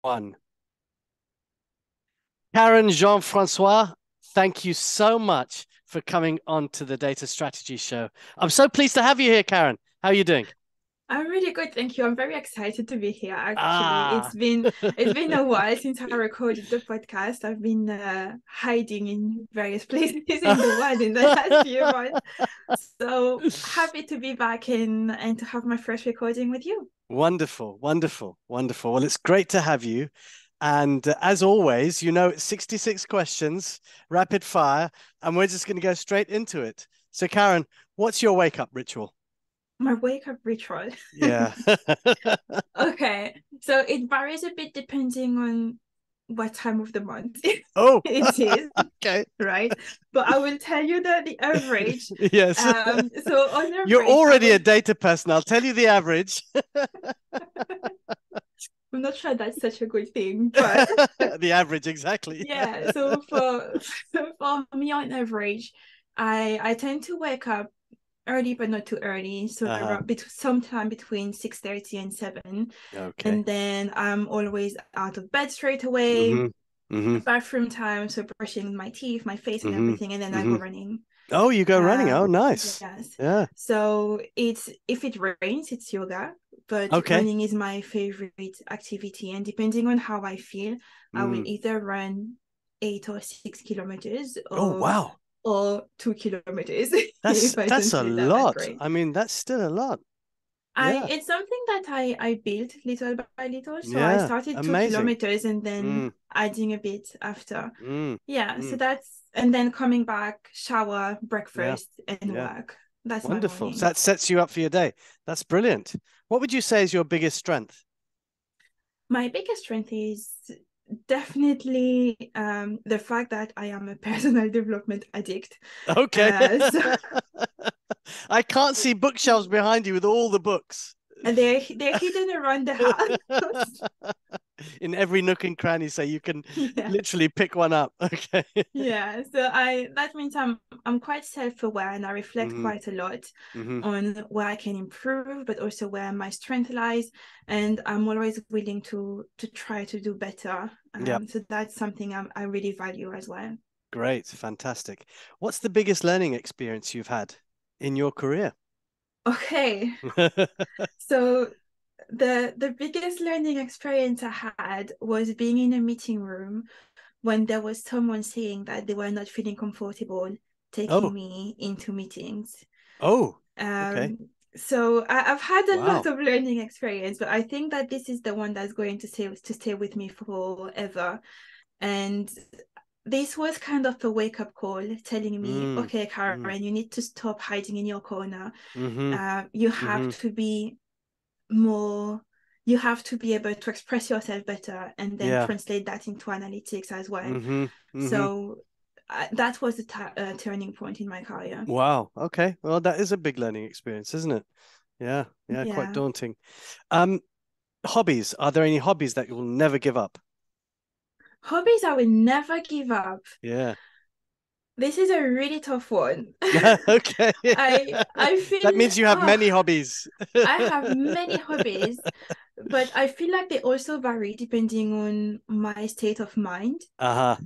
One. Karen Jean-Francois, thank you so much for coming on to the Data Strategy Show. I'm so pleased to have you here, Karen. How are you doing? I'm really good, thank you. I'm very excited to be here. Actually, it's Ah, been it's been a while since I recorded the podcast. I've been hiding in various places in the world in the last few months. So happy to be back in and to have my first recording with you. wonderful, wonderful, wonderful. Well, it's great to have you. And as always, it's 66 questions, rapid fire, and we're just going to go straight into it. So, Karen, what's your wake up ritual? My wake up ritual. Yeah. Okay, so it varies a bit depending on what time of the month Oh, it is, okay. right? But I will tell you the average. Yes. So on You're average, I already a will. data person. I'll tell you the average. I'm not sure that's such a good thing, but The average, exactly. yeah. So for me, on average, I tend to wake up early, but not too early. So Uh-huh. around sometime between 6:30 and 7, Okay. and then I'm always out of bed straight away. Mm-hmm. Mm-hmm. Bathroom time, so brushing my teeth, my face, and Mm-hmm. everything, and then I Mm-hmm. go running. Oh, you go running. Oh, nice. Yes. Yeah. So it's if it rains, it's yoga, but Okay. running is my favorite activity. And depending on how I feel, I will Mm. either run 8 or 6 kilometers Oh, or wow. 2 kilometers That's if I that's don't a feel that lot. great. I mean, that's still a lot. I Yeah. it's something that I built little by little. So I Yeah. started two Amazing. kilometers and then Mm. adding a bit after. Mm. Yeah, so Mm. that's and then coming back, shower, Yeah. breakfast, and Yeah. work. That's my Wonderful. So morning. that sets you up for your day. That's brilliant. What would you say is your biggest strength? My biggest strength is definitely the fact that I am a personal development addict. Okay. So I can't see bookshelves behind you with all the books. they're hidden around the house. In every nook and cranny, so you can Yeah. literally pick one up. Okay. Yeah, so I that means I'm quite self-aware and I reflect hmm quite a lot hmm on where I can improve, but also where my strength lies, and I'm always willing to try to do better. Yeah, So that's something I really value as well. great, fantastic. What's the biggest learning experience you've had in your career? Okay, so the biggest learning experience I had was being in a meeting room when there was someone saying that they were not feeling comfortable taking Oh, me into meetings. oh, okay. Um, so I've had a lot Wow. of learning experience, but I think that this is the one that's going to stay with me forever. And this was kind of a wake-up call telling me, Mm, okay, mm, Karen, you need to stop hiding in your corner. mm-hmm, You have mm-hmm. to be more, you have to be able to express yourself better and then Yeah. translate that into analytics as well. Mm-hmm, mm-hmm. So that was a turning point in my career. Wow. Okay. Well, that is a big learning experience, isn't it? Yeah. Yeah. Quite Yeah. daunting. Um, Hobbies. Are there any hobbies that you will never give up? Hobbies I will never give up. Yeah. This is a really tough one. Okay. I That feel means you have many hobbies. I have many hobbies, but I feel like they also vary depending on my state of mind. Uh-huh.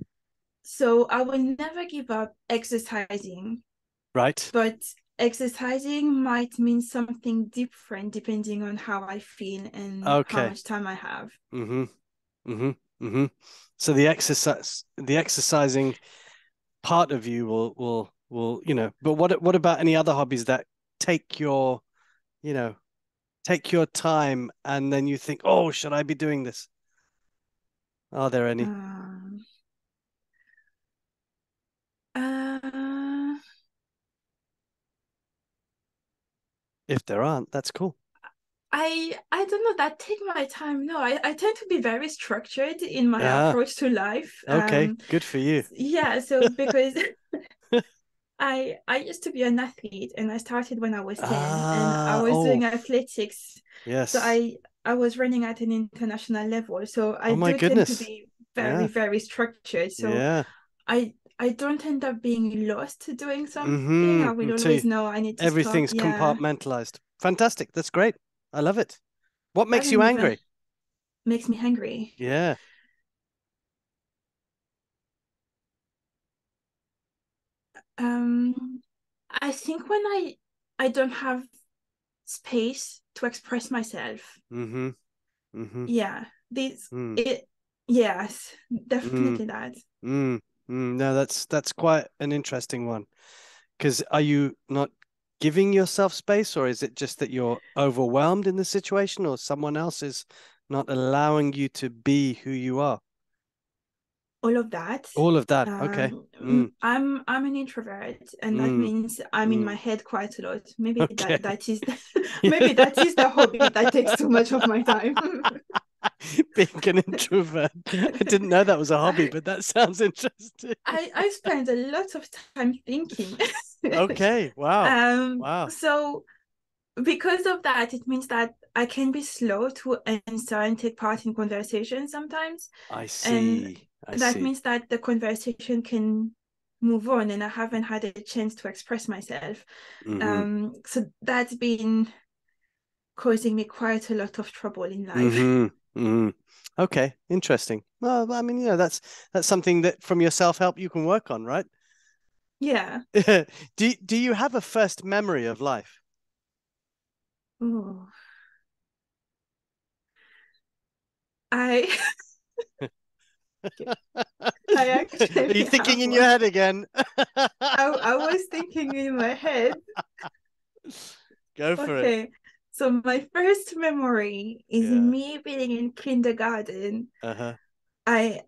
So I will never give up exercising, Right. but exercising might mean something different depending on how I feel and how Okay. much time I have. Mm-hmm. Mm-hmm. Mm-hmm. So the exercising part of you will, but what about any other hobbies that take your, you know, take your time and then you think, oh, should I be doing this? Are there any? Um, uh, If there aren't, that's cool. I don't know that take my time. No, I tend to be very structured in my Ah, approach to life. okay. Good for you. Yeah, so because I used to be an athlete and I started when I was 10 and I was Oh, doing athletics. So yes. I was running at an international level. So I Oh my do tend to goodness. be very, Yeah. very structured. So Yeah. I don't end up being lost doing something. I will Mm-hmm. So always know I need to stop. everything's Yeah. compartmentalized. Fantastic. That's great. I love it. What That makes and you even angry? makes me angry. Yeah. Um, I think when I don't have space to express myself. Mm-hmm. Mm-hmm. Yeah, this Mm. it. Yes, Mm. definitely that. Mm. Mm. No, that's quite an interesting one. Because are you not giving yourself space, or is it just that you're overwhelmed in the situation, or someone else is not allowing you to be who you are? All of that. All of that. Okay. Mm. I'm an introvert, and that Mm. means I'm in my Mm. head quite a lot. Maybe Okay. that is maybe Yeah. that is the hobby that takes too much of my time. Being an introvert. I didn't know that was a hobby, I, but that sounds interesting. I spend a lot of time thinking. Okay. Wow. Wow. So because of that, it means that I can be slow to answer and take part in conversations sometimes. I And see. I that see. means that the conversation can move on and I haven't had a chance to express myself. Mm-hmm. So that's been causing me quite a lot of trouble in life. Mm-hmm. Mm-hmm. Okay. Interesting. Well, I mean, that's something that from your self-help you can work on, right? Yeah. Do you have a first memory of life? Oh, I I Are you actually thinking have in your one. head again? I was thinking in my head. Go for it. Okay. So my first memory is Yeah. me being in kindergarten. Uh-huh. I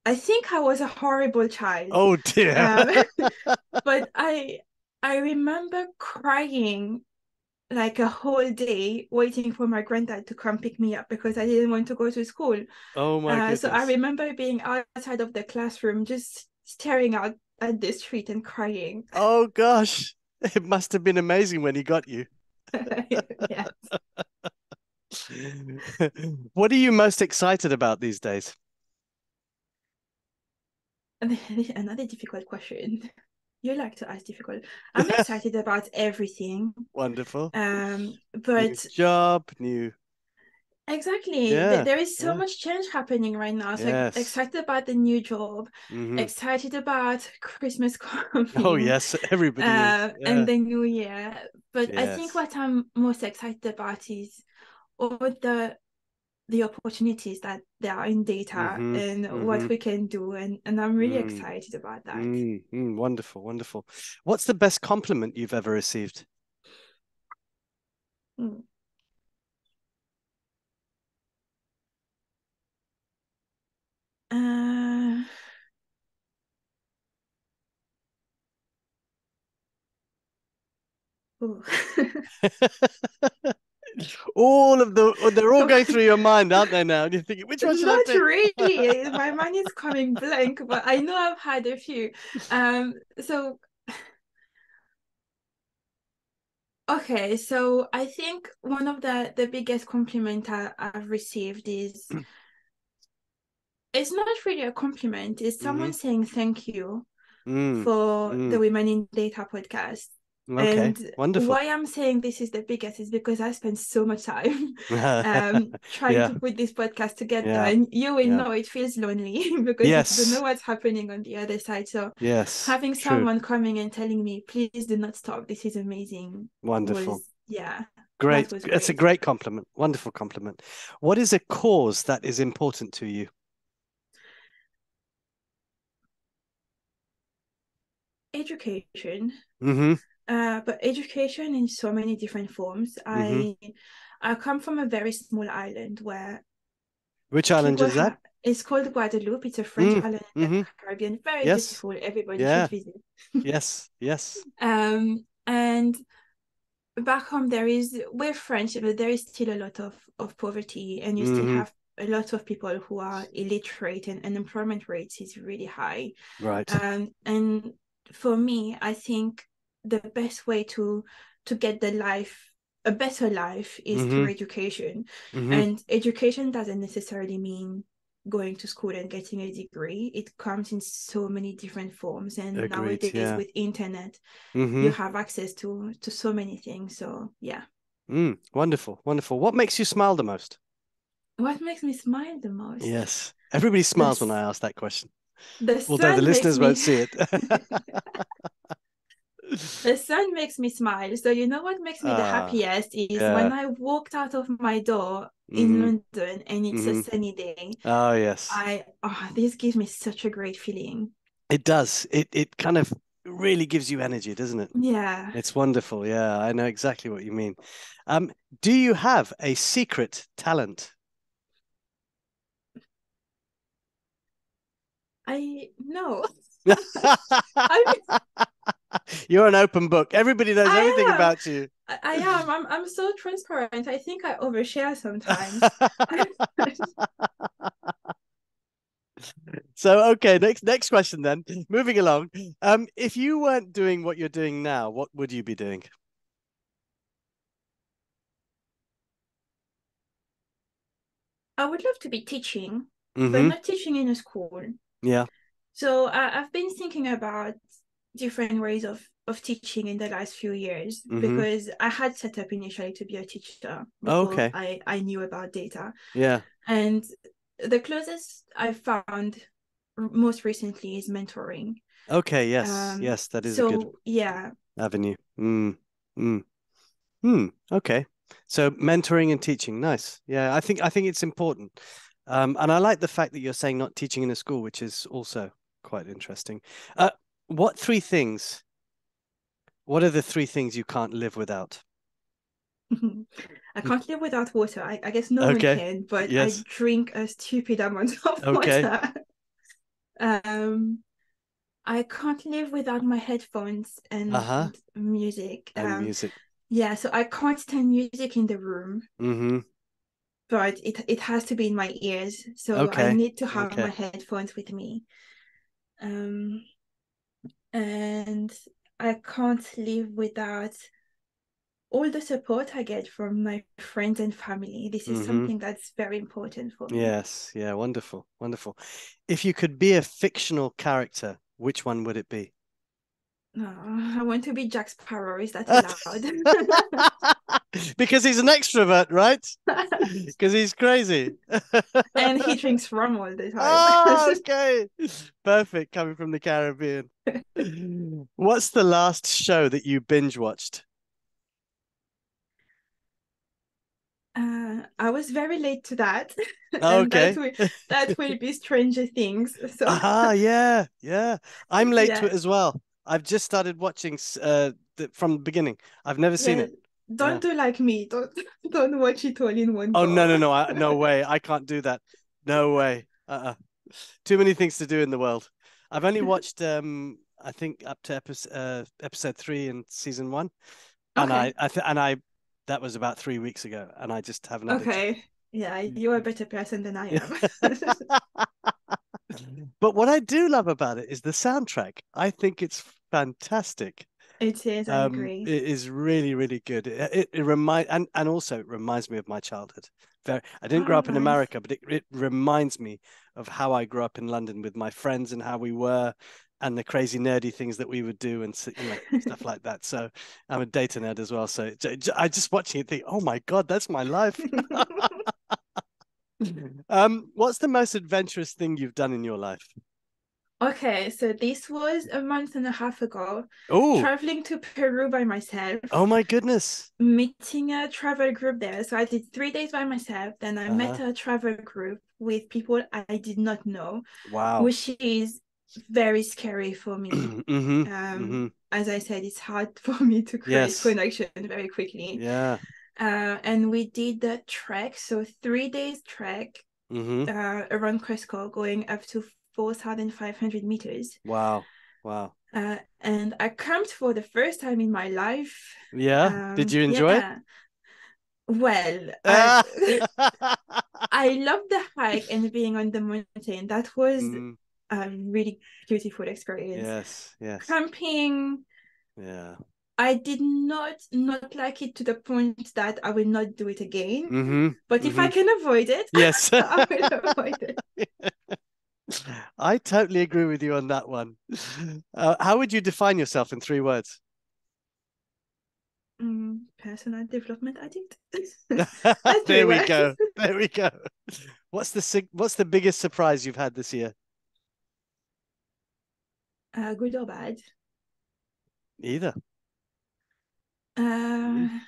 I think I was a horrible child. Oh dear. Um, but I remember crying like a whole day waiting for my granddad to come pick me up because I didn't want to go to school. Oh my So I goodness. remember being outside of the classroom, just staring out at the street and crying. Oh gosh. It must have been amazing when he got you. Yeah. What are you most excited about these days? Another difficult question. You like to ask difficult. I'm excited about everything. Wonderful. New But job, new. exactly, Yeah. there is so Yeah. much change happening right now. So Yes. excited about the new job, Hmm. excited about Christmas Oh coming, yes, everybody is. and Yeah. the new year. But I think Yes. what I'm most excited about is all the opportunities that there are in data Hmm. and what Hmm. we can do, and I'm really Mm. excited about that. Wonderful, wonderful. What's the best compliment you've ever received? Mm. Uh, oh. All of they're all going through your mind, aren't they now? And you're thinking, which one should I Not pick? really. My mind is coming blank, but I know I've had a few. So okay, so I think one of the biggest compliment I've received is it's not really a compliment, it's someone Hmm. saying thank you Mm. for the Mm. Women in Data podcast. Okay, And wonderful. why I'm saying this is the biggest is because I spent so much time trying Yeah, to put this podcast together. yeah, And you will yeah. know it feels lonely because you don't know Yes, what's happening on the other side. So yes, having true. someone coming and telling me, please do not stop, this is amazing, Wonderful. was, yeah, that Great. was It's a great. great compliment. Wonderful compliment. What is a cause that is important to you? Education, Hmm. but education in so many different forms. Hmm. I come from a very small island where Which island people is that? have, it's called Guadeloupe. It's a French Mm. island in the Hmm. Caribbean. Very Yes. beautiful. Everybody should Yeah. visit. Yes. Yes. And back home, we're French, but there is still a lot of poverty, and you still Hmm. have a lot of people who are illiterate, and unemployment rates is really high. Right. And for me, I think the best way to get a better life is Hmm. through education. Hmm. And education doesn't necessarily mean going to school and getting a degree. It comes in so many different forms. And Agreed. nowadays Yeah. with internet, you Hmm. have access to so many things. So yeah. Wonderful. Wonderful. What makes you smile the most? What makes me smile the most? Yes. Everybody The smiles when I ask that question, the although the sun makes listeners won't me see it. the sun makes me smile. So you know what makes me the Ah, happiest is when yeah. I walked out of my door in Mm-hmm. London and it's a Mm-hmm. sunny day. Oh, yes. I this gives me such a great feeling. It does. It kind of really gives you energy, doesn't it? Yeah. It's wonderful. Yeah, I know exactly what you mean. Um, do you have a secret talent? I know. I You're an open book. Everybody knows everything I am. about you. I am. I'm so transparent. I think I overshare sometimes. So, okay, next question then. Moving along. If you weren't doing what you're doing now, what would you be doing? I would love to be teaching, but Mm-hmm. not teaching in a school. Yeah. So I've been thinking about different ways of teaching in the last few years Mm-hmm. because I had set up initially to be a teacher before Okay. I knew about data. Yeah. And the closest I found most recently is mentoring. Okay. Yes. Um, Yes, that is a good so yeah. avenue. Mm. Mm. Hmm. Okay. So mentoring and teaching, nice. Yeah, I think it's important. And I like the fact that you're saying not teaching in a school, which is also quite interesting. Uh, what three things? What are the three things you can't live without? I can't live without water. I guess no one Okay. can, but I Yes. drink a stupid amount of Okay. water. Um, I can't live without my headphones and Uh-huh. music. And music. Yeah, so I can't stand music in the room, Mm-hmm. but it has to be in my ears. So I Okay. need to have my Okay. headphones with me. Um, and I can't live without all the support I get from my friends and family. This is Mm-hmm. something that's very important for me. Yes. Yeah. Wonderful. Wonderful. If you could be a fictional character, which one would it be? I want to be Jack Sparrow. Is that allowed? Because he's an extrovert, right? Because he's crazy. And he drinks rum all the time. Oh, okay. Perfect. Coming from the Caribbean. What's the last show that you binge watched? I was very late to that, Oh, and okay. that will be Stranger Things. So Yeah, yeah. I'm late to yeah, it as well. I've just started watching from the beginning. I've never seen yeah. it. Yeah. Don't do like me. Don't don't watch it all in one Oh, no, go. no, no. No way. I can't do that. No way. Too many things to do in the world. I've only watched I think up to episode 3 in season 1, and Okay, I that was about 3 weeks ago, and I just haven't had a chance. okay. Yeah, you're a better person than I am. But what I do love about it is the soundtrack. I think it's fantastic. It is. I agree. It is really, really good. And also it reminds me of my childhood. I didn't grow Oh, up in nice. America, but it reminds me of how I grew up in London with my friends and how we were, and the crazy nerdy things that we would do, and stuff like that. So I'm a data nerd as well. So I just watching it think, oh my God, that's my life. What's the most adventurous thing you've done in your life? Okay, so this was a month and a half ago, Oh, traveling to Peru by oh myself, my goodness. meeting a travel group there. So I did 3 days by myself. Then I met Uh-huh. a travel group with people I did not know, Wow. which is very scary for me. Mm-hmm. Mm-hmm. As I said, it's hard for me to create Yes. connection very quickly. Yeah. And we did the trek, so 3 days trek Mm-hmm. around Cresco, going up to 4,500 meters. Wow. Wow. And I camped for the first time in my life. Yeah. Did you enjoy it? Yeah, well, Ah. I loved the hike and being on the mountain. That was Mm, a really beautiful experience. yes. Yes. Camping, Yeah. I did not like it to the point that I will not do it again. Mm-hmm. But if Mm-hmm. I can avoid it, Yes. I will avoid it. I totally agree with you on that one. How would you define yourself in 3 words? personal development addict. That's pretty There we well. go. There we go. What's the biggest surprise you've had this year? Good or bad? Either. Mm, Uh,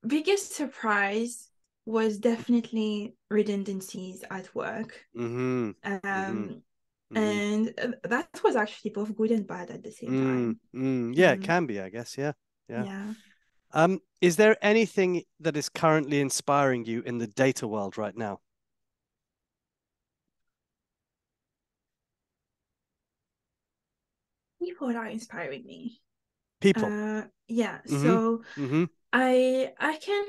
Biggest surprise was definitely redundancies at work. mm-hmm. Mm-hmm. Um, Mm-hmm. and that was actually both good and bad at the same time. Yeah, it can be, I guess. Yeah. Yeah. Yeah. Is there anything that is currently inspiring you in the data world right now? People are inspiring me. People. Yeah. Mm-hmm. So Mm-hmm. I can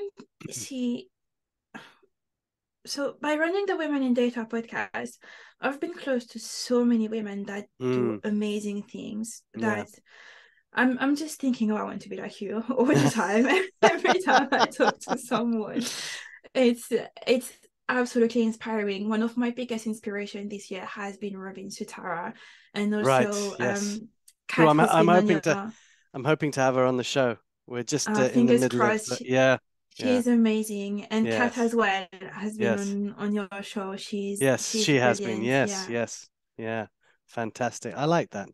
see. So by running the Women in Data podcast, I've been close to so many women that do Mm, amazing things yeah. that I'm just thinking, oh, I want to be like you all the time. Every time I talk to someone, it's it's absolutely inspiring. One of my biggest inspiration this year has been Robin Sutara, and Right. also Yes. Who Kat, who's I'm been on hoping your I'm hoping to have her on the show. We're just in the fingers middle of crossed. yeah. Yeah. She's amazing, and Kat Yes. as well has been Yes. on your show. Yes, She's she has been. brilliant. Yes. Yeah. Yes. Yeah. Fantastic. I like that.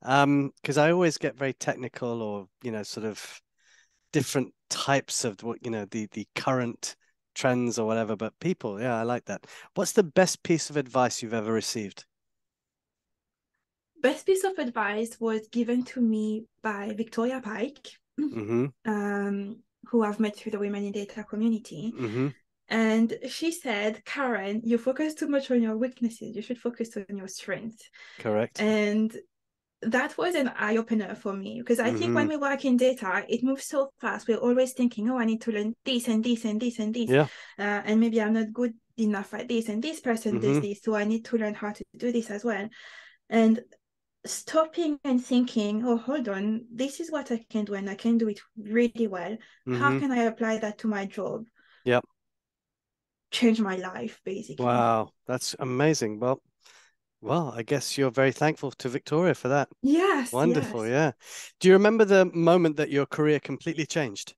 Because I always get very technical or, sort of different types of what, the current trends or whatever, but people, yeah, I like that. What's the best piece of advice you've ever received? Best piece of advice was given to me by Victoria Pike, Mm-hmm. um, who I've met through the Women in Data community. Mm-hmm. And she said, Karen, you focus too much on your weaknesses. You should focus on your strengths. Correct. And that was an eye opener for me because I think Mm-hmm. when we work in data, it moves so fast. We're always thinking, oh, I need to learn this and this and this and this. Yeah. And maybe I'm not good enough at this. And this person does Mm-hmm. this. So I need to learn how to do this as well. And stopping and thinking, oh, hold on, this is what I can do and I can do it really well. How Mm-hmm. can I apply that to my job? Yep. Change my life, basically. Wow. That's amazing. Well, I guess you're very thankful to Victoria for that. Yes, Wonderful. yes, Yeah. Do you remember the moment that your career completely changed?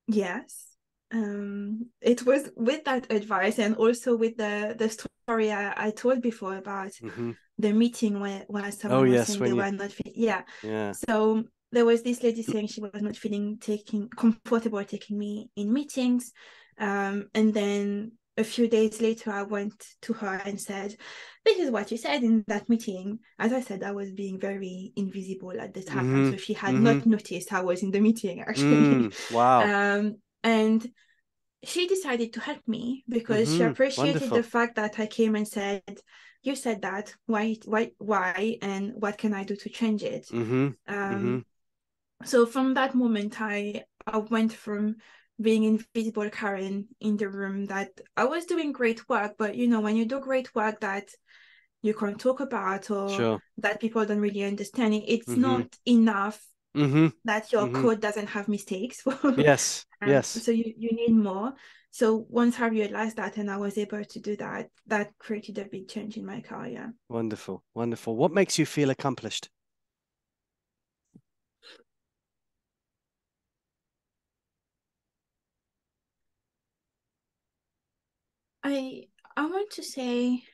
yes. It was with that advice and also with the story I told before about Mm-hmm. the meeting where Oh, someone was yes. saying they When you, were not yeah. yeah. So there was this lady saying she was not feeling taking comfortable taking me in meetings. And then a few days later I went to her and said, this is what you said in that meeting. As I said, I was being very invisible at the time. Mm-hmm. So she had Mm-hmm. not noticed I was in the meeting actually. Wow. And she decided to help me because she Mm-hmm. appreciated the Wonderful. fact that I came and said, you said that, why, and what can I do to change it? Mm-hmm. Mm-hmm. Um, so from that moment, I went from being invisible Karen in the room that I was doing great work, but when you do great work that you can't talk about or Sure. that people don't really understand it, it's Mm-hmm. not enough Mm-hmm. that your Mm-hmm. code doesn't have mistakes. Yes. Yes. So you need more. So once I realized that and I was able to do that, that created a big change in my career. Wonderful. Wonderful. What makes you feel accomplished? I I want to say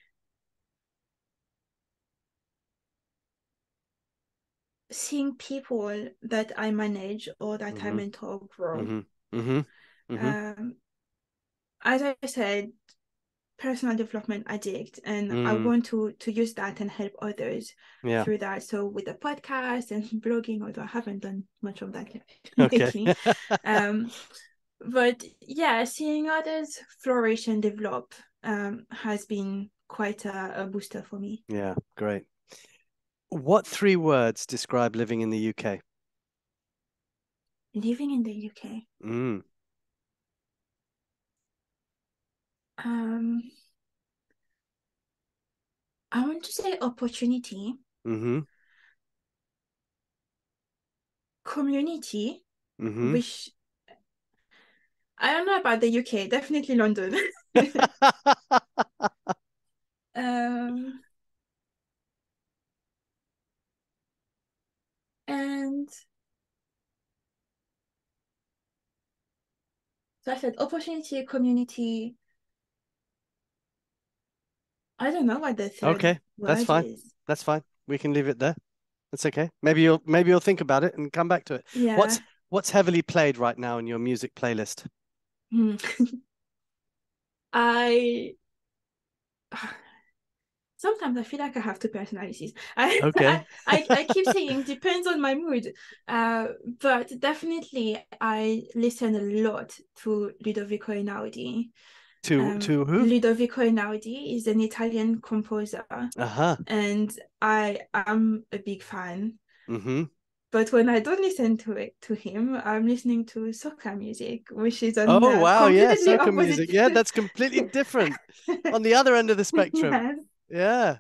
seeing people that I manage or that I Mm-hmm. mentor grow. Mm-hmm. Mm-hmm. Mm-hmm. Um, as I said, personal development addict, and I Mm. want to use that and help others Yeah. through that. So with the podcast and blogging, although I haven't done much of that Okay. lately. Um, but yeah, seeing others flourish and develop has been quite a booster for me. Yeah. Great. What three words describe living in the UK? Living in the UK, Mm. um, I want to say opportunity, Mm-hmm. community, Mm-hmm. which I don't know about the UK, definitely London. um, and said opportunity, community. I don't know what the third Okay, that's word fine. is. That's fine. We can leave it there. That's okay. Maybe you'll think about it and come back to it. Yeah. What's heavily played right now in your music playlist? Hmm. I sometimes I feel like I have two personalities. Okay. I keep saying depends on my mood. But definitely I listen a lot to Ludovico Einaudi. To who? Ludovico Einaudi is an Italian composer, Uh-huh. and I am a big fan. Mm-hmm. But when I don't listen to him, I'm listening to soca music, which is on Oh the wow, yeah, completely soca opposite. music. Yeah, that's completely different on the other end of the spectrum. Yes. Yeah.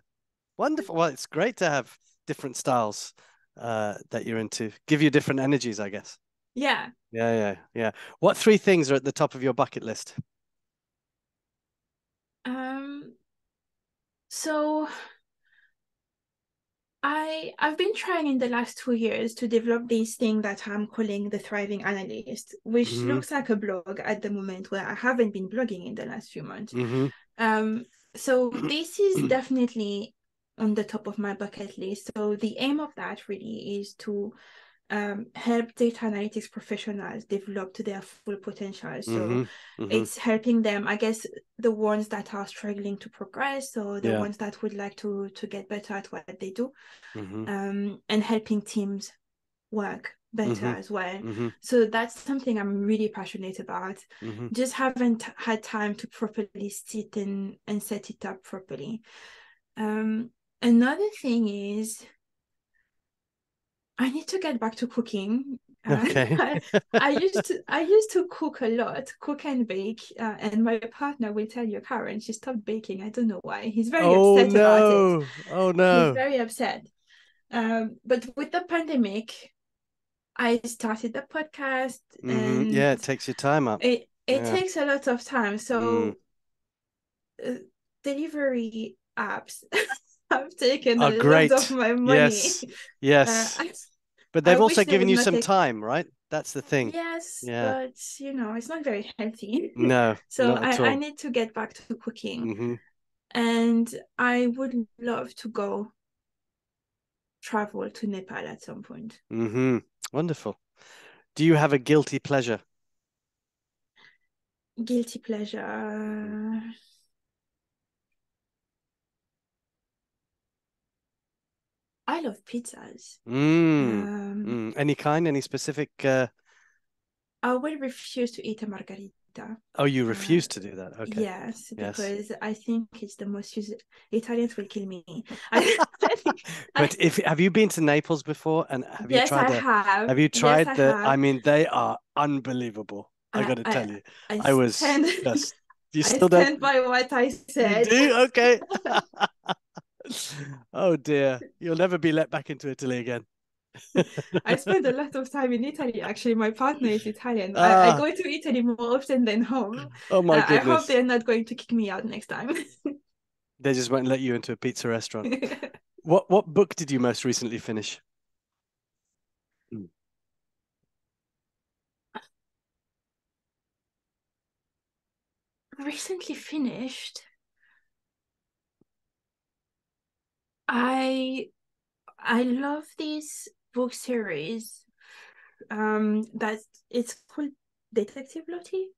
Wonderful. Well, it's great to have different styles that you're into. Give you different energies, I guess. Yeah. Yeah, yeah, yeah. What three things are at the top of your bucket list? Um, so I've been trying in the last 2 years to develop this thing that I'm calling the Thriving Analyst, which Mm-hmm. looks like a blog at the moment where I haven't been blogging in the last few months. Mm-hmm. So this is definitely on the top of my bucket list. So the aim of that really is to help data analytics professionals develop to their full potential. So Mm-hmm. Mm-hmm. it's helping them, I guess, the ones that are struggling to progress, or the Yeah. ones that would like to get better at what they do, Mm-hmm. and helping teams work better Mm-hmm. as well. Mm-hmm. So that's something I'm really passionate about. Mm-hmm. Just haven't had time to properly sit and set it up properly. Um, Another thing is I need to get back to cooking. Okay. I used to cook a lot, cook and bake, and my partner will tell you, Karen, she stopped baking. I don't know why. He's very Oh upset about it. no. Oh He's no. very upset. But with the pandemic, I started the podcast, Mm-hmm. and Yeah, it takes your time up. it Yeah. takes a lot of time. Mm. So uh, delivery apps have taken a Oh, lot of great. my money. Yes. Uh, Yes. I, But I they've wish also they given would you not some take. time, right? That's the thing. Yes, Yeah. but it's not very healthy. No, So not at I all. need to get back to cooking, Mm-hmm. and I would love to go travel to Nepal at some point. Mm-hmm. Wonderful. Do you have a guilty pleasure? Guilty pleasure. I love pizzas. Mm. Um, Mm. Any kind, any specific I will refuse to eat a margarita. Oh, you Uh, refuse to do that. Okay. yes, Yes. because I think it's the most Italians will kill me. I, I think I But if have you been to Naples before and yes, I have. have you Yes, tried I I have. mean they are unbelievable. I I got to I tell you. I I was stand just you I still don't stand by what I you said. do? Okay. Oh dear. You'll never be let back into Italy again. I spend a lot of time in Italy. Actually, my partner is Italian. I Ah, go to Italy more often than home. oh my I hope goodness. they're not going to kick me out next time. They just won't let you into a pizza restaurant. What book did you most recently finish? Mm. Recently finished. I I love this book series. That it's called Detective Lottie.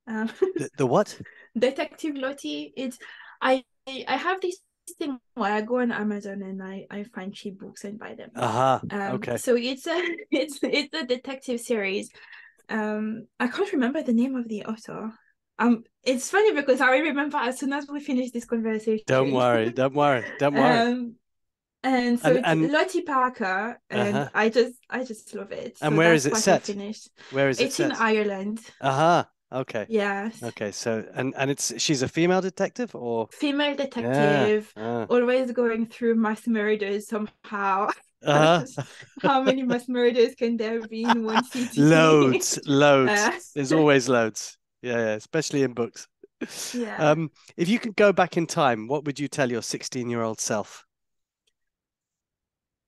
The what? Detective Lottie. It's I have this thing where I go on Amazon and I find cheap books and buy them. Aha. Okay. So it's a it's a detective series. I can't remember the name of the author. It's funny because I remember as soon as we finish this Don't conversation. worry. Don't worry. Don't worry. um, and so it's And Lottie Parker, and uh-huh. I just love it. And So where is that's it what I set? finished. Where is it It's in set? Ireland. Aha. Okay. Yes. Okay. So and it's she's a female detective or Female yeah. detective, always going through mass murders somehow. Uh-huh. How many mass murders can there be in one city? Loads, loads. uh, There's always loads. Yeah, yeah, especially in books. yeah. If you could go back in time, what would you tell your 16-year-old self?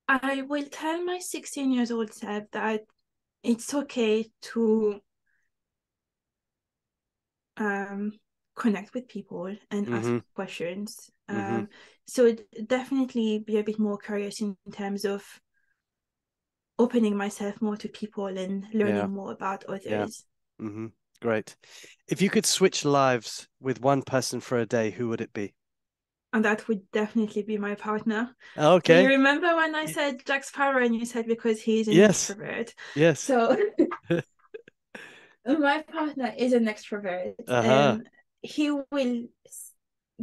I will tell my 16 years old self that it's okay to um, connect with people and ask Mm-hmm. questions. Mm-hmm. So definitely be a bit more curious in terms of opening myself more to people and Yeah. learning more about Yeah. others. Mm-hmm. Great. If you could switch lives with one person for a day, who would it be? And that would definitely be my partner. Do you Okay. remember when I said Jack Sparrow and you said because he's an Yes. extrovert? Yes. So my partner is an extrovert Uh-huh. and he will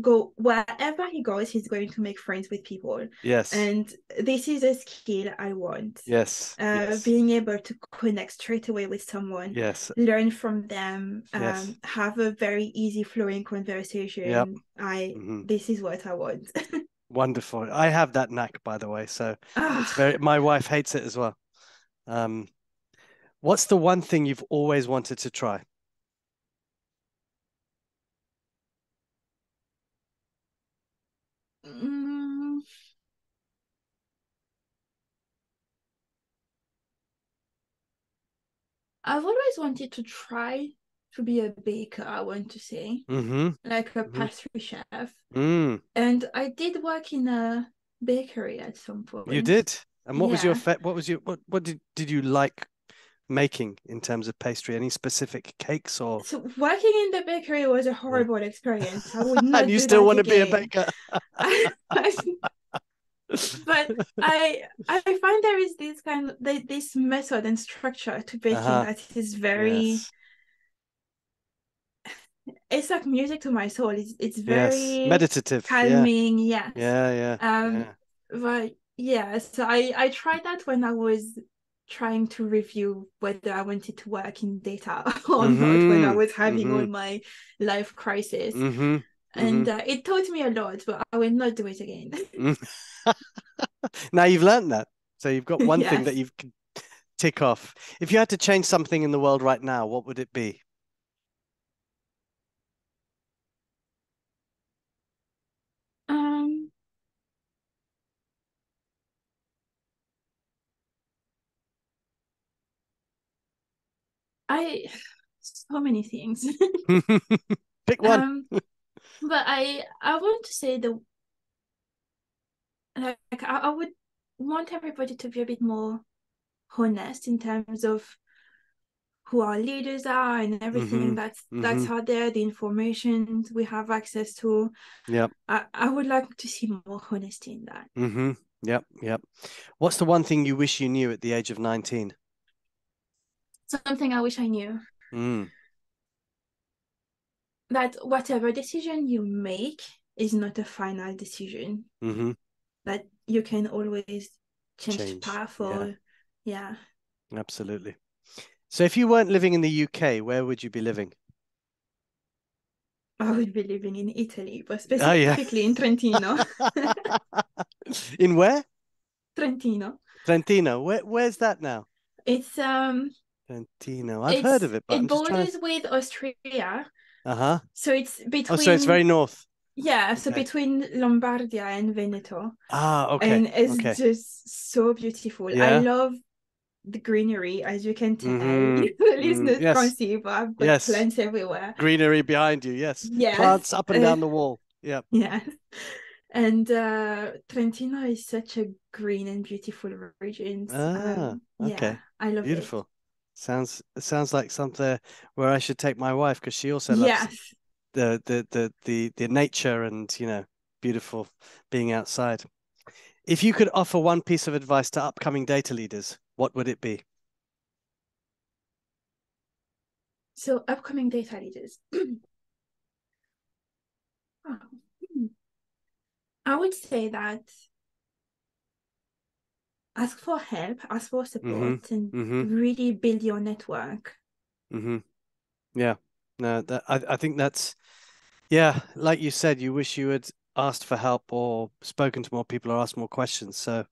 go wherever he goes, he's going to make friends with people. Yes. And this is a skill I want. Yes. Yes. Being able to connect straight away with someone, Yes. learn from them, Yes. have a very easy flowing Yep. conversation. Mm-hmm. This is what I want. Wonderful. I have that knack, by the way, so it's Ah, very, my wife hates it as well. Um, what's the one thing you've always wanted to try? mm, I've always wanted to try to be a baker, I want to say, Mm-hmm. like a Mm-hmm. pastry chef. Mm, And I did work in a bakery at some you point. did. And what was your Yeah. fa what was your what did you like making in terms of pastry? Any specific cakes or So working in the bakery was a yeah. horrible experience. I would And not you do still that want to be a again. baker? But I find there is this kind of this method and structure to baking Uh-huh. that is very, Yes. it's like music to my soul. It's Yes. very Meditative. Yeah. calming, yes. Yeah, yeah, Um, yeah. but yeah, so I tried that when I was trying to review whether I wanted to work in data or not when I Mm-hmm. was having Mm-hmm. all my life crisis. Mm-hmm. Mm-hmm. And it taught me a lot, but I will not do it again. Mm. Now you've learned that. So you've got one thing that Yes. you can tick off. If you had to change something in the world right now, what would it be? Um, I so many things. Pick one. um, but I want to say the like I would want everybody to be a bit more honest in terms of who our leaders are and everything Mm-hmm. that's Mm-hmm. out there, the information we have access to. Yep. I would like to see more honesty in that. Mm-hmm. Yep. Yep. What's the one thing you wish you knew at the age of 19? Something I wish I knew, Mm. that whatever decision you make is not a final decision, Mm-hmm. that you can always change Change. Yeah, path. Yeah, absolutely. So if you weren't living in the UK, where would you be living? I would be living in Italy, but Oh yeah. specifically in Trentino. In where? Trentino. Trentino. Where's that now? It's Trentino. I've heard of it, but it I'm just trying to. borders with Austria. Uh-huh. So it's Oh, so it's very between, north. yeah, so Okay. between Lombardia and Veneto. Ah, okay. And it's Okay. just so beautiful. I Yeah. love the greenery, as you can tell. Mm-hmm. The Mm. listeners can't Yes. see, but I've got Yes. plants everywhere. Greenery behind you. Yes. Yes, Plants up and down the wall. Yeah. yes. And Trentino is such a green and beautiful region. Ah, Yeah, okay. I love it. Beautiful. Sounds like something where I should take my wife because she also loves Yes. the nature and beautiful being outside. If you could offer one piece of advice to upcoming data leaders, what would it be? So upcoming data leaders. Oh, I would say that ask for help, ask for Mm-hmm. support, and Mm-hmm. really build your network. Mm-hmm. Yeah. No, I think that's yeah, like you said, you wish you had asked for help or spoken to more people or asked more questions. So I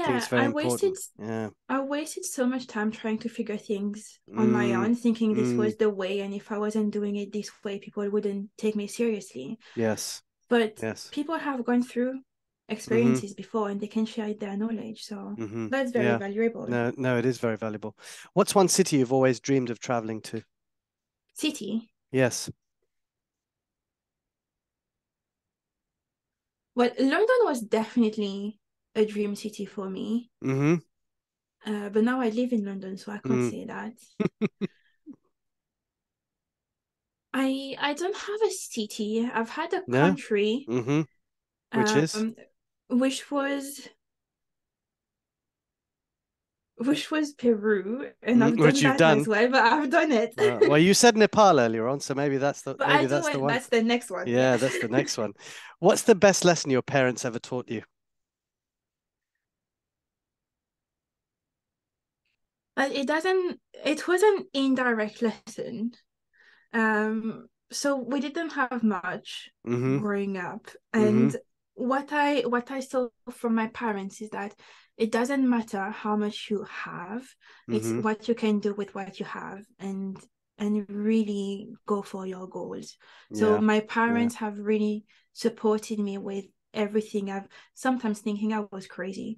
think it's Yeah, very important. Yeah. I wasted so much time trying to figure things on my Mm, own, thinking this mm, was the way, and if I wasn't doing it this way, people wouldn't take me seriously. yes. But Yes. people have gone through Mm-hmm. experiences before and they can share their knowledge. So Mm-hmm. that's very Yeah. valuable. No, no, it is very valuable. What's one city you've always dreamed of traveling to? City. Yes. Well, London was definitely a dream city for me. Mm-hmm. But now I live in London, so I can't Mm. say that. I don't have a city. I've had a No? country, Mm-hmm. Which is? um, which was Peru, and I've Which done you've that as done. well, but I've done it. Well, you said Nepal earlier on, so But I maybe don't that's the want one. that's the next one, yeah. Yeah, that's the next one. What's the best lesson your parents ever taught you? But it was an indirect lesson. So we didn't have much Mm-hmm. growing up. Mm-hmm. And what I saw from my parents is that it doesn't matter how much you have, it's Mm-hmm. what you can do with what you have, and really go for your goals. So Yeah. my Yeah. parents have really supported me with everything. I've sometimes thinking I was crazy.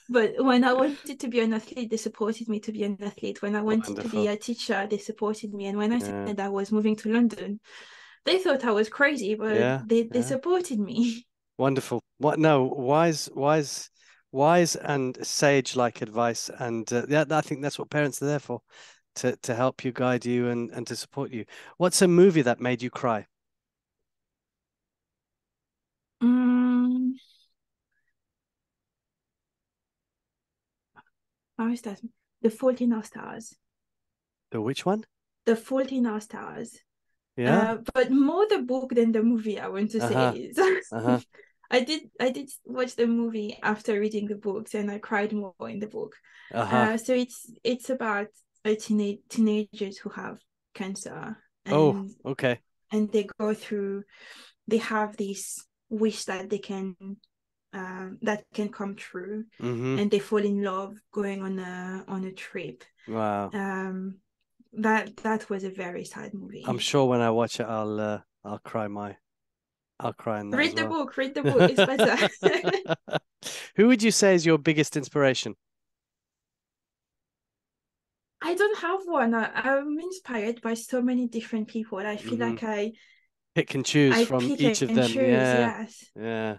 But when I wanted to be an athlete, they supported me to be an athlete. When I wanted to be Wonderful. a teacher, they supported me. And when I Yeah. said I was moving to London, they thought I was crazy, but Yeah. they Yeah. supported me. Wonderful. What? No, wise and sage-like advice. And yeah, I think that's what parents are there for, to help you, guide you, and to support you. What's a movie that made you cry? Mm, how is that? The Fault in Our Stars. The which one? The Fault in Our Stars. Yeah. But more the book than the movie, I want to say Uh-huh. is Uh-huh. I did watch the movie after reading the books, and I cried more in the book. Uh-huh. So it's about teenagers who have cancer, Oh, and okay. they have this wish that that can come true, Mm-hmm. and they fall in love going on a trip. Wow. Um, that was a very sad I'm movie. sure when I watch it, I'll cry in that as well. Read the book, it's better. Who would you say is your biggest inspiration? I don't have one. I'm inspired by so many different people. I feel Mm-hmm. like I Pick and choose I from pick each of and them. choose. Yeah. Yes, Yeah.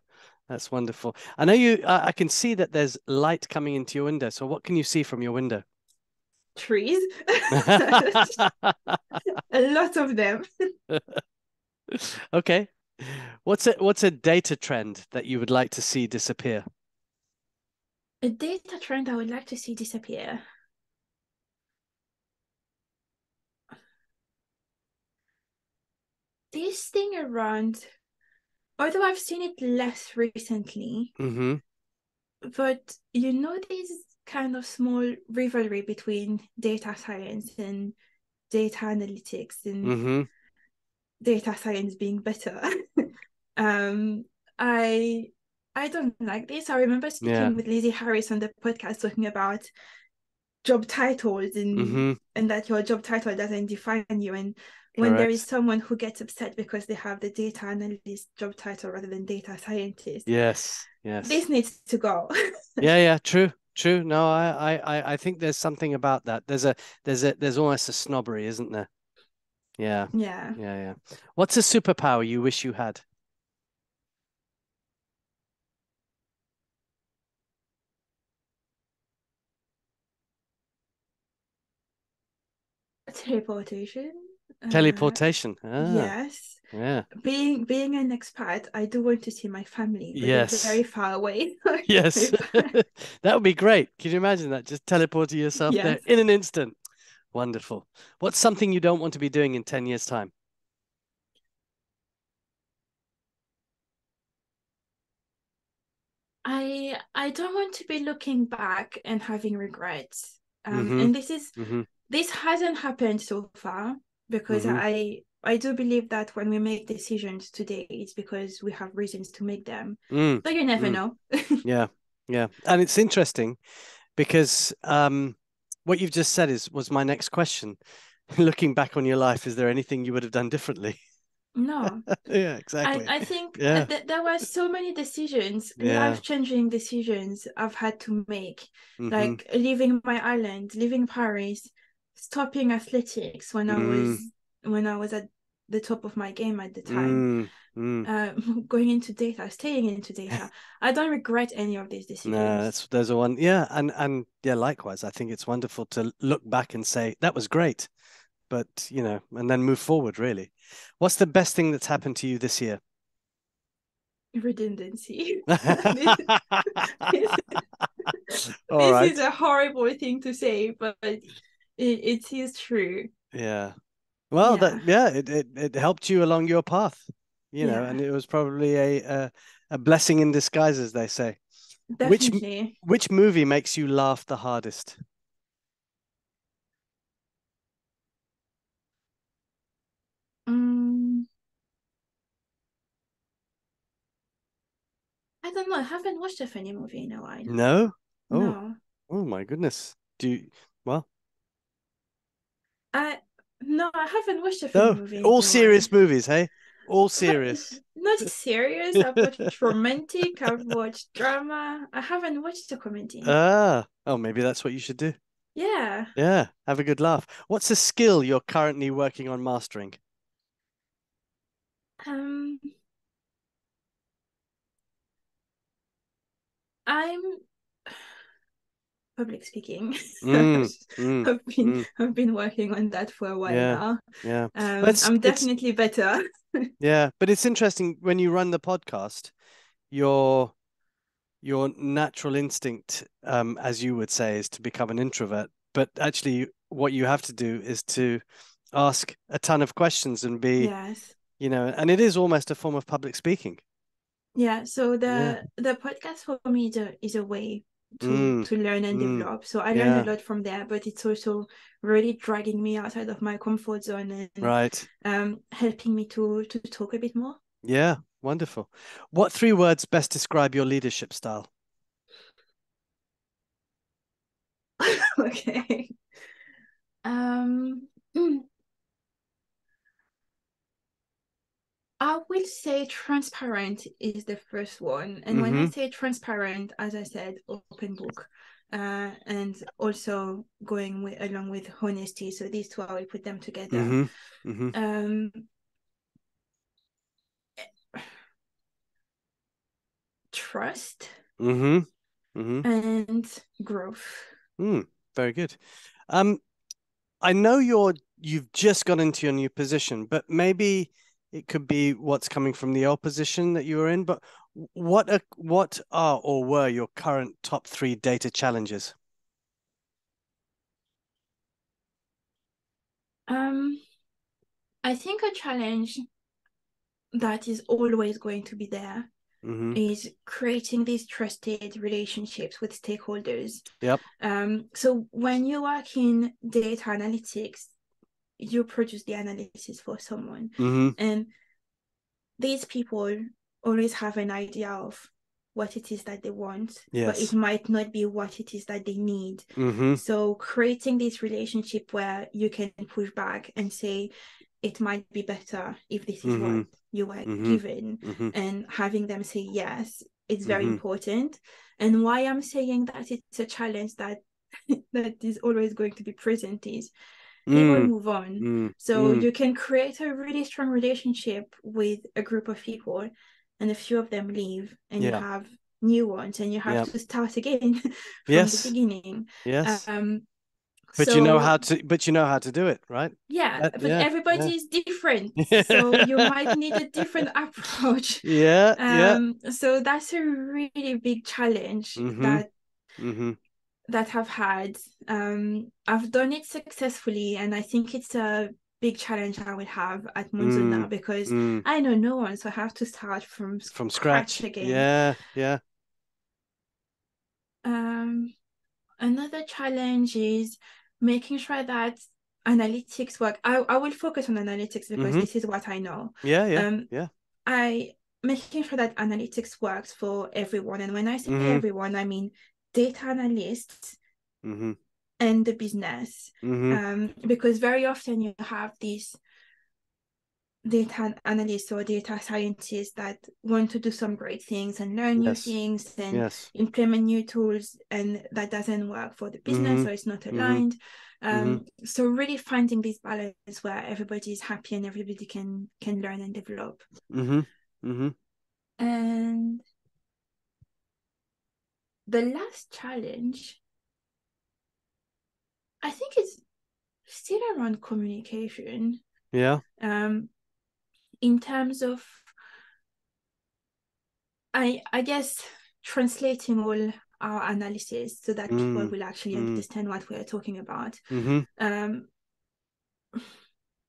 That's wonderful. I know you, I can see that there's light coming into your window. So what can you see from your window? trees, a lot of them. Okay. What's a data trend that you would like to see disappear? A data trend I would like to see disappear. This thing around, although I've seen it less recently, Mm-hmm. but this kind of small rivalry between data science and data analytics, and Mm-hmm. data science being better. um, I I don't like this. I remember Yeah. speaking with Lizzie Harris on the podcast talking about job titles, Mm-hmm. and that your job title doesn't define you. And when there is Correct. someone who gets upset because they have the data analyst job title rather than data scientist, Yes. this Yes. needs to go. Yeah, yeah, true, true. No, I think there's something about that. There's almost a snobbery, isn't there? Yeah, Yeah. yeah, yeah. What's a superpower you wish you had? Teleportation. Uh, Teleportation. Ah, yes. yeah. Being an expat, I do want to see my family, but they're Yes. very far away. Yes. That would be great. Can you imagine that? Just teleporting yourself there Yes. in an instant. Wonderful. What's something you don't want to be doing in 10 years' time? I don't want to be looking back and having regrets. Mm-hmm. And Mm-hmm. this hasn't happened so far, because Mm-hmm. I do believe that when we make decisions today, it's because we have reasons to make them. Mm. But you never Mm. know. Yeah. Yeah. And it's interesting because what you've just said was my next question. Looking back on your life, is there anything you would have done differently? No. Yeah, I, exactly. I think Yeah, there were so many decisions, yeah. life-changing decisions I've had to make, Mm-hmm. like leaving my island, leaving Paris, stopping athletics Mm. when I was at the top of my game at the time. Mm, mm. Going into data, staying into data. I don't regret any of these No, decisions. there's a one. Yeah, and yeah, likewise. I think it's wonderful to look back and say that was great, but and then move forward, really. What's the best thing that's happened to you this year? Redundancy. this, this, All this is right. a horrible thing to say, but it is true. Yeah. Well, Yeah, it helped you along your path, yeah, and it was probably a blessing in disguise, as they say. Which definitely. which movie makes you laugh the hardest? Um, I don't know. I haven't watched a funny movie in a while. No? Oh, No, oh my goodness. Well, I no, I haven't watched a funny no, movie all in a while. serious movies, hey? All But serious. not serious. I've watched romantic. I've watched drama. I haven't watched a comedy. Oh, maybe that's what you should do. Yeah. Yeah, have a good laugh. What's a skill you're currently working on mastering? Um, I'm public speaking. Mm, mm, I've been mm. I've been working on that for a while Yeah, now. yeah. It's I'm it's definitely better. yeah, but it's interesting when you run the podcast, your your natural instinct, as you would say, is to become an introvert. But actually, what you have to do is to ask a ton of questions and be, Yes. and it is almost a form of public speaking. Yeah, so Yeah. the podcast for me is a way Mm, to learn and mm, develop. So I learn a yeah. lot from there, but it's also really dragging me outside of my comfort zone and Right. helping me to talk a bit more. Yeah. Wonderful. What three words best describe your leadership style? Okay. Um, I will say transparent is the first one. And when I Mm-hmm. say transparent, as I said, open book. And also going along with honesty. So these two, I will put them together. Mm-hmm. Mm-hmm. Um, trust Mm-hmm. Mm-hmm. and growth. Mm, very good. Um, I know you've just got into your new position, but maybe it could be what's coming from the old position that you were in. But what are or were your current top three data challenges? Um, I think a challenge that is always going to be there Mm-hmm. is creating these trusted relationships with stakeholders. Yep. So when you work in data analytics, you produce the analysis for someone, Mm-hmm. and these people always have an idea of what it is that they want, but it Yes. might not be what it is that they need. Mm-hmm. So creating this relationship where you can push back and say, it might be better if this is Mm-hmm. what you were Mm-hmm. given, Mm-hmm. and having them say yes, it's very Mm-hmm. important. And why I'm saying that it's a challenge that that is always going to be present is people Mm, move on. mm, So mm. you can create a really strong relationship with a group of people, and a few of them leave, and you Yeah. have new ones, and you have Yeah. to start again from the Yes. beginning. Yes. Um, But you know so how to but you know how to do it, right? yeah, but Yeah. everybody Yeah. is different. So you might need a different approach. Yeah. Yeah. So that's a really big challenge Mm-hmm. that Mm-hmm. I've had. I've done it successfully, and I think it's a big challenge I will have at Monzo now Mm, because mm. I know no one, so I have to start from From scratch scratch. again. Yeah. Yeah. Um, Another challenge is making sure that analytics work. I will focus on analytics because Mm-hmm. this is what I know. Yeah. Yeah. Um, Yeah. I making sure that analytics works for everyone, and when I say Mm-hmm. everyone, I mean data analysts Mm-hmm. and the business. Mm-hmm. Because very often you have these data analysts or data scientists that want to do some great things and learn new Yes. things and Yes. implement new tools, and that doesn't work for the business Mm-hmm. or it's not Mm-hmm. aligned. Mm-hmm. So really finding this balance where everybody is happy and everybody can learn and develop. Mm-hmm. Mm-hmm. And the last challenge, I think it's still around communication. Yeah. In terms of, I guess, translating all our analysis so that people Mm. will actually Mm. understand what we are talking about. Mm-hmm. Um,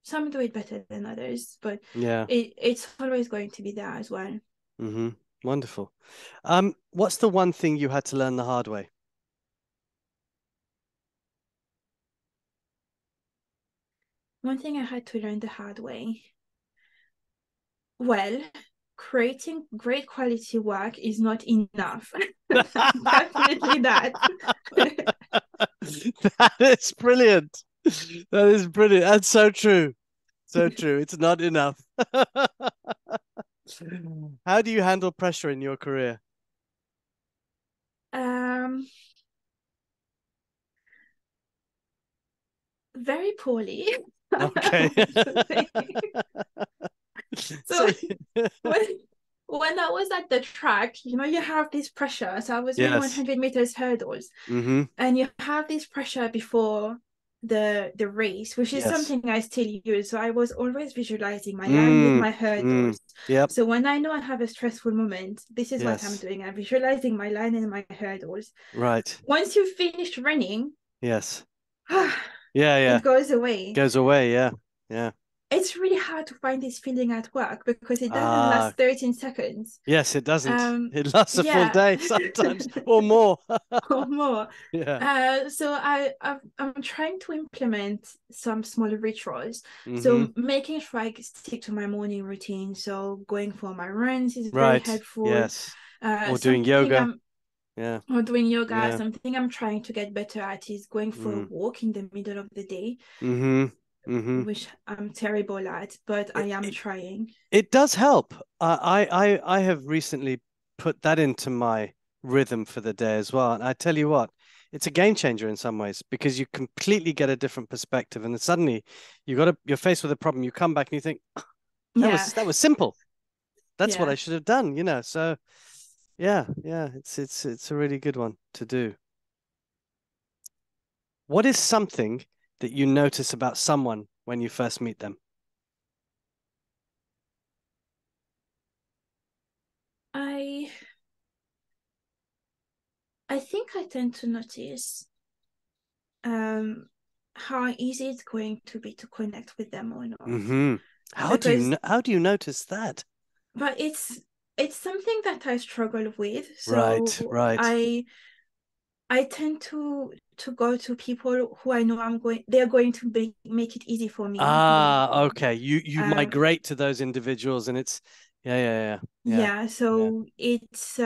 some do it better than others, but Yeah. it's always going to be there as well. Mm-hmm. Wonderful. What's the one thing you had to learn the hard way? One thing I had to learn the hard way. Well, creating great quality work is not enough. Definitely that. That is brilliant. That is brilliant. That's so true. So true. It's not enough. How do you handle pressure in your career? um, Very poorly. Okay. So So, when when I was at the track, you have this pressure. So I was doing yes. 100 meters hurdles, Mm-hmm. and you have this pressure before the race, which is Yes. something I still use. So I was always visualizing my line with Mm. my Mm. hurdles. Yep. So when I know I have a stressful moment, this is what I'm Yes. doing. I'm visualizing my line and my hurdles. Right. Once you've finished running, Yes. Yeah, yeah. it goes away. Goes away, yeah. Yeah. It's really hard to find this feeling at work because it doesn't Ah, last 13 seconds. yes, it doesn't. Um, It lasts a full yeah, day sometimes or more. or more. Yeah. So I'm trying to implement some smaller rituals. Mm-hmm. So making sure I stick to my morning routine. So going for my runs is very Right. helpful. Yes. Or doing Something yoga. I'm Yeah. or doing yoga, Yeah. something I'm trying to get better at is going for a Mm. walk in the middle of the day, Mm-hmm. Mm-hmm. which I'm terrible at, but I It, am it, trying. it does help. I have recently put that into my rhythm for the day as well. And I tell you what, it's a game changer in some ways because you completely get a different perspective. And then suddenly you're faced with a problem. You come back and you think, that Yeah, was simple. That's what yeah. I should have done. So yeah, yeah, it's a really good one to do. What is something that you notice about someone when you first meet them? I I think I tend to notice um how easy it's going to be to connect with them or not. Hmm. Because How do you notice that? but it's something that I struggle with. Right, So right. I tend to go to people who I know they're going to make it easy for me moving Ah, on. okay. You Um migrate to those individuals and it's yeah, yeah, yeah, so it's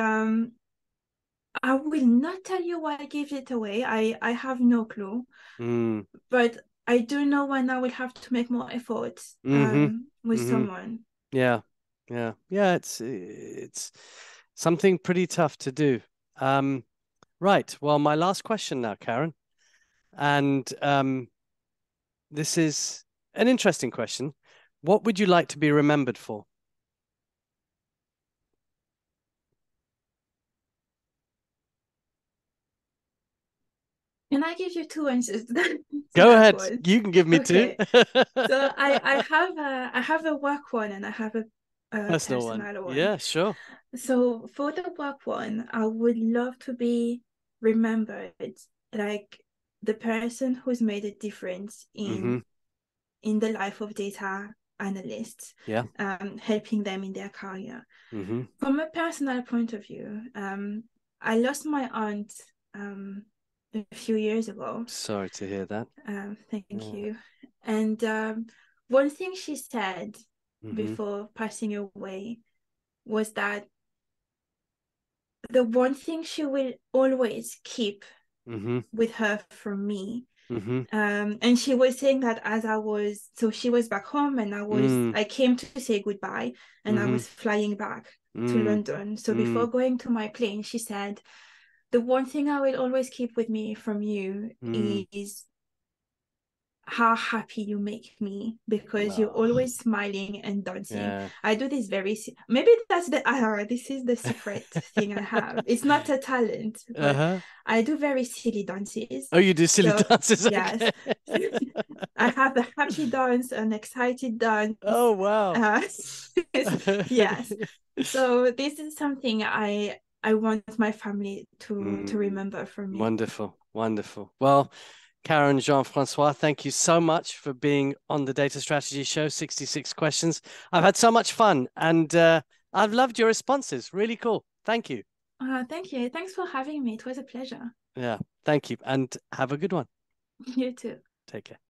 I will not tell you what gives it away. I have no clue, yeah. Mm, but I do know when I will have to make more effort mm-hmm. with Mm-hmm. someone. Yeah. Yeah. Yeah, it's something pretty tough to do. Um, right. Well, my last question now, Karen. And this is an interesting question. What would you like to be remembered for? Can I give you two answers to Go that ahead. one? You can give me two. Okay. So I have a work one and I have a Personal one. personal one. Yeah, sure. So for the work one, I would love to be remembered like the person who's made a difference Mm-hmm. in the life of data analysts, Yeah. helping them in their career. Mm-hmm. From a personal point of view, I lost my aunt a few years ago. Sorry to hear that. Thank Yeah. you. And one thing she said Mm-hmm. before passing away was that the one thing she will always keep Mm-hmm. with her from me. Mm-hmm. And she was saying that so she was back home and Mm. I came to say goodbye and I Mm-hmm. was flying back to Mm. London. So before Mm. going to my plane, she said, the one thing I will always keep with me from you Mm. is how happy you make me because you're Oh, always smiling and dancing. yeah. I do this maybe that's this is the secret thing I have. It's not a talent, but Uh-huh. I do very silly dances. Oh, you do silly So dances, yes, okay. I have a happy dance, an excited dance. Oh, wow. Uh, yes. So this is something I want my family to Mm, remember from me. wonderful, wonderful. Well, Karen Jean-Francois, thank you so much for being on the Data Strategy Show, 66 questions. I've had so much fun and I've loved your responses. Really cool. Thank you. Thank you. Thanks for having me. It was a pleasure. Yeah, thank you. And have a good one. You too. Take care.